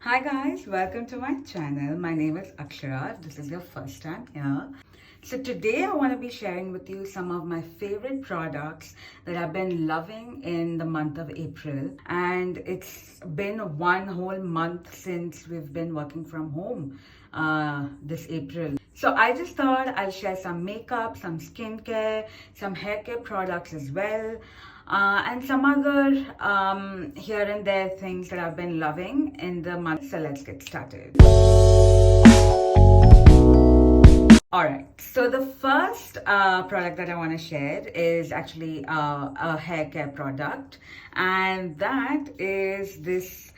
Hi guys, welcome to my channel. My name is Akshara. If this is your first time here. So today I want to be sharing with you some of my favorite products that I've been loving in the month of April. And it's been one whole month since we've been working from home this April. So I just thought I'll share some makeup, some skincare, some hair care products as well. And some other here and there things that I've been loving in the month. So let's get started. Alright, so the first product that I want to share is actually a hair care product, and that is this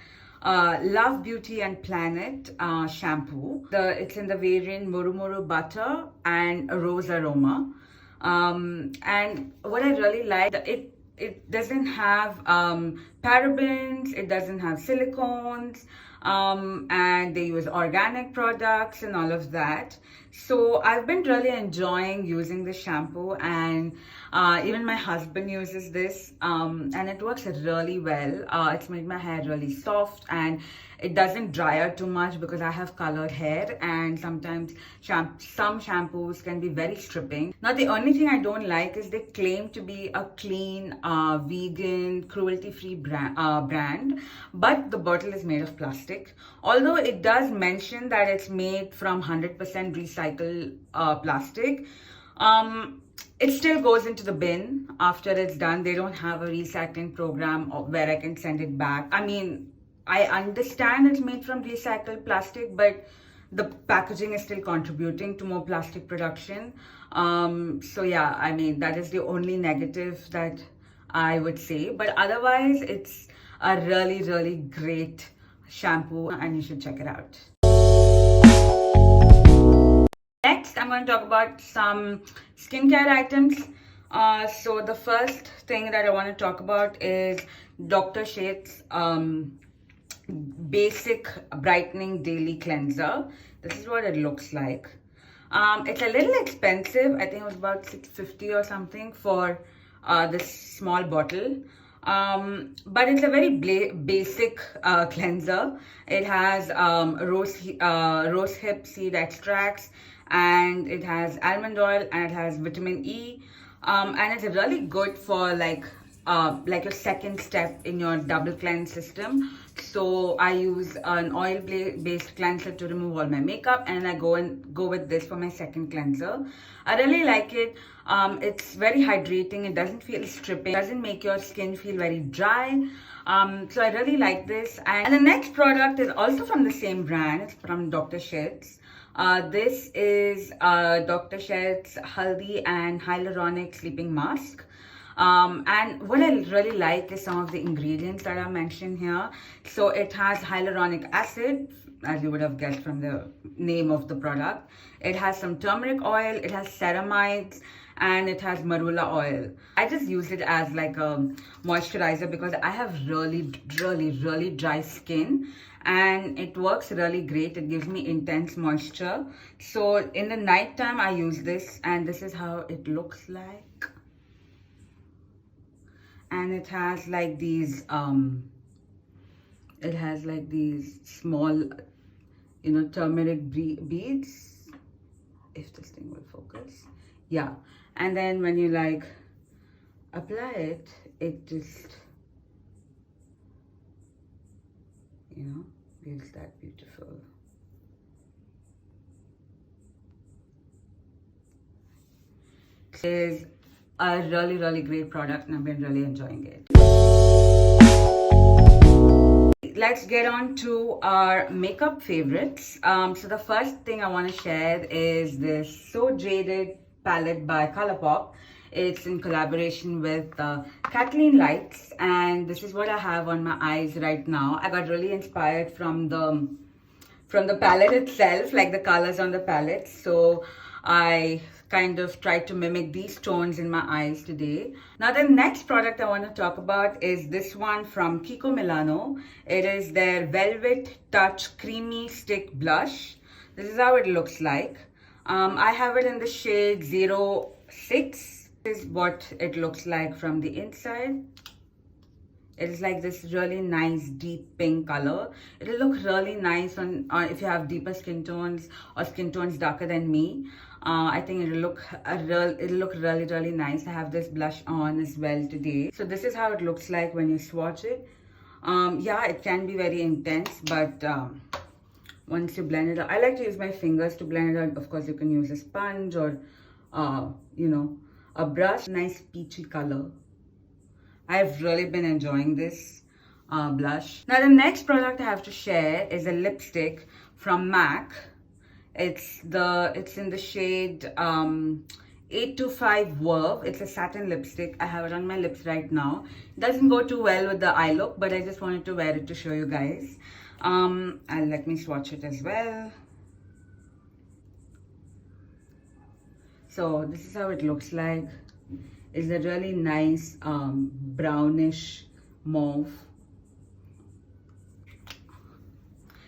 Love Beauty and Planet shampoo. It's in the variant Muru Muru Butter and Rose Aroma. And what I really like, it doesn't have parabens, it doesn't have silicones, and they use organic products and all of that. So I've been really enjoying using this shampoo, and even my husband uses this, and it works really well. It's made my hair really soft, and it doesn't dry out too much because I have colored hair, and sometimes some shampoos can be very stripping. Now the only thing I don't like is they claim to be a clean, vegan, cruelty-free brand, but the bottle is made of plastic. Although it does mention that it's made from 100% recycled plastic, it still goes into the bin after it's done. They don't have a recycling program where I can send it back. I mean, I understand it's made from recycled plastic, but the packaging is still contributing to more plastic production. So yeah, I mean, that is the only negative that I would say. But otherwise, it's a really, really great shampoo and you should check it out. Next, I'm going to talk about some skincare items. So the first thing that I want to talk about is Dr. Sheth's Basic Brightening Daily Cleanser. This is what it looks like. It's a little expensive. I think it was about $6.50 or something for this small bottle. But it's a very basic cleanser. It has rose hip seed extracts, and it has almond oil, and it has vitamin E, and it's really good for like your second step in your double cleanse system. So I use an oil-based cleanser to remove all my makeup, and I go with this for my second cleanser. I really like it. It's very hydrating. It doesn't feel stripping. It doesn't make your skin feel very dry. So I really like this. And the next product is also from the same brand. It's from Dr. Sheth's. This is Dr. Sheth's Haldi and Hyaluronic Sleeping Mask. And what I really like is some of the ingredients that are mentioned here. So it has hyaluronic acid, as you would have guessed from the name of the product. It has some turmeric oil, it has ceramides, and it has marula oil. I just use it as like a moisturizer because I have really dry skin, and it works really great. It gives me intense moisture. So in the night time I use this, and this is how it looks like. And it has like these small, turmeric beads, if this thing will focus. Yeah, and then when you like apply it, it just feels that beautiful. It is a really great product, and I've been really enjoying it. Let's get on to our makeup favorites. So the first thing I want to share is this So Jaded palette by Colourpop. It's in collaboration with Kathleen Lights, and this is what I have on my eyes right now. I got really inspired from the palette itself, like the colors on the palette. So I kind of tried to mimic these tones in my eyes today. Now the next product I want to talk about is this one from Kiko Milano. It is their Velvet Touch Creamy Stick Blush. This is how it looks like. I have it in the shade 06. This is what it looks like from the inside. It is like this really nice deep pink color. It'll look really nice on if you have deeper skin tones or skin tones darker than me. I think it'll look really nice. I have this blush on as well today. So this is how it looks like when you swatch it. Yeah, it can be very intense, but once you blend it out, I like to use my fingers to blend it out. Of course, you can use a sponge or you know, a brush. Nice peachy color. I've really been enjoying this blush. Now the next product I have to share is a lipstick from MAC. It's in the shade 825 Verve. It's a satin lipstick. I have it on my lips right now. It doesn't go too well with the eye look, but I just wanted to wear it to show you guys. And let me swatch it as well. So this is how it looks like. It's a really nice brownish mauve.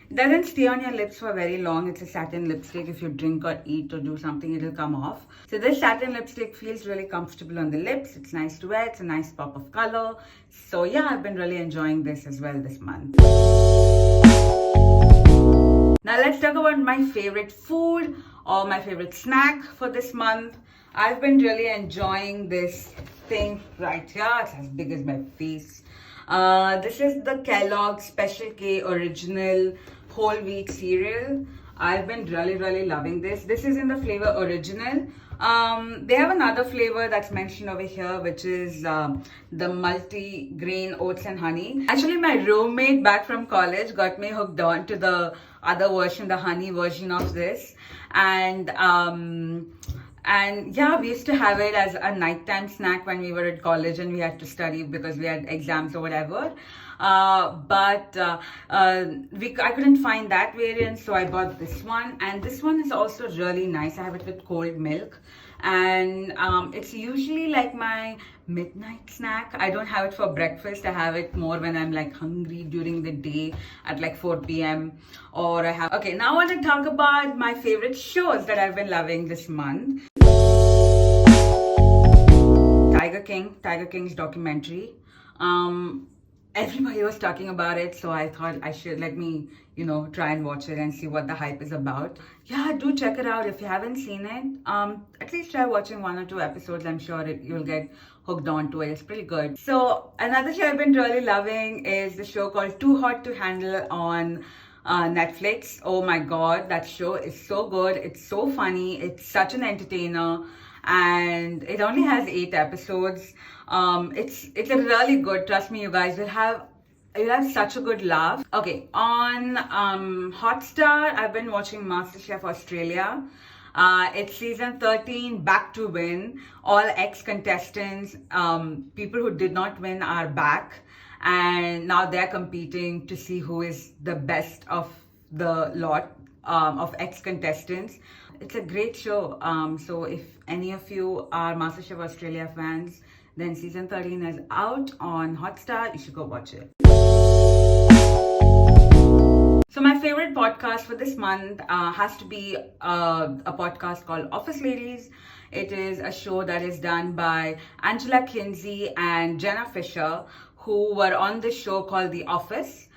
It doesn't stay on your lips for very long. It's a satin lipstick. If you drink or eat or do something, it'll come off. So this satin lipstick feels really comfortable on the lips. It's nice to wear. It's a nice pop of color. So yeah, I've been really enjoying this as well this month. Now let's talk about my favorite food or my favorite snack for this month. I've been really enjoying this thing right here. It's as big as my face. This is the Kellogg's Special K Original Whole Wheat Cereal. I've been really loving this. This is in the flavor Original. They have another flavor that's mentioned over here, which is the multi-grain oats and honey. Actually, my roommate back from college got me hooked on to the other version, the honey version of this. And yeah, we used to have it as a nighttime snack when we were at college and we had to study because we had exams or whatever. I couldn't find that variant, so I bought this one. And this one is also really nice. I have it with cold milk. And it's usually like my midnight snack. I don't have it for breakfast. I have it more when I'm like hungry during the day at like 4 p.m. Or I have... Okay, now I want to talk about my favorite shows that I've been loving this month. Tiger King's documentary. Everybody was talking about it, so I thought I should try and watch it and see what the hype is about. Yeah, do check it out if you haven't seen it. At least try watching 1 or 2 episodes. I'm sure you'll get hooked on to it. It's pretty good. So another show I've been really loving is the show called Too Hot to Handle on Netflix. Oh my god, that show is so good. It's so funny. It's such an entertainer. And it only has 8 episodes. It's a really good. Trust me, you guys you'll have such a good laugh. Okay, on Hotstar, I've been watching MasterChef Australia. It's season 13, Back to Win. All ex-contestants, people who did not win are back, and now they're competing to see who is the best of the lot of ex-contestants. It's a great show. So if any of you are MasterChef Australia fans, then season 13 is out on Hotstar. You should go watch it. So my favorite podcast for this month has to be a podcast called Office Ladies. It is a show that is done by Angela Kinsey and Jenna Fisher, who were on this show called The Office.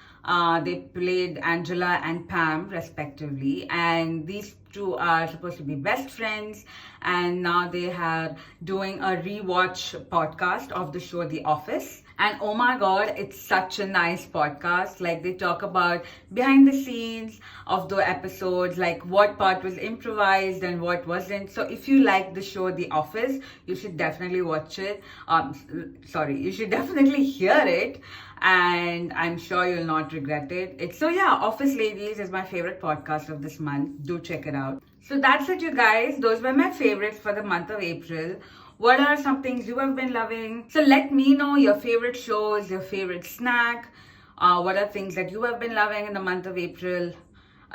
They played Angela and Pam respectively, and these two are supposed to be best friends, and now they are doing a rewatch podcast of the show The Office. And oh my god, it's such a nice podcast. Like, they talk about behind the scenes of the episodes, like what part was improvised and what wasn't. So if you like the show The Office, you should definitely watch it. You should definitely hear it, and I'm sure you'll not regret it. So yeah, Office Ladies is my favorite podcast of this month. Do check it out. So that's it, you guys. Those were my favorites for the month of April. What are some things you have been loving? So let me know your favorite shows, your favorite snack. What are things that you have been loving in the month of April?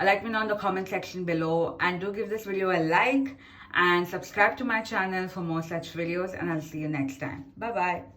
Let me know in the comment section below. And do give this video a like and subscribe to my channel for more such videos. And I'll see you next time. Bye-bye.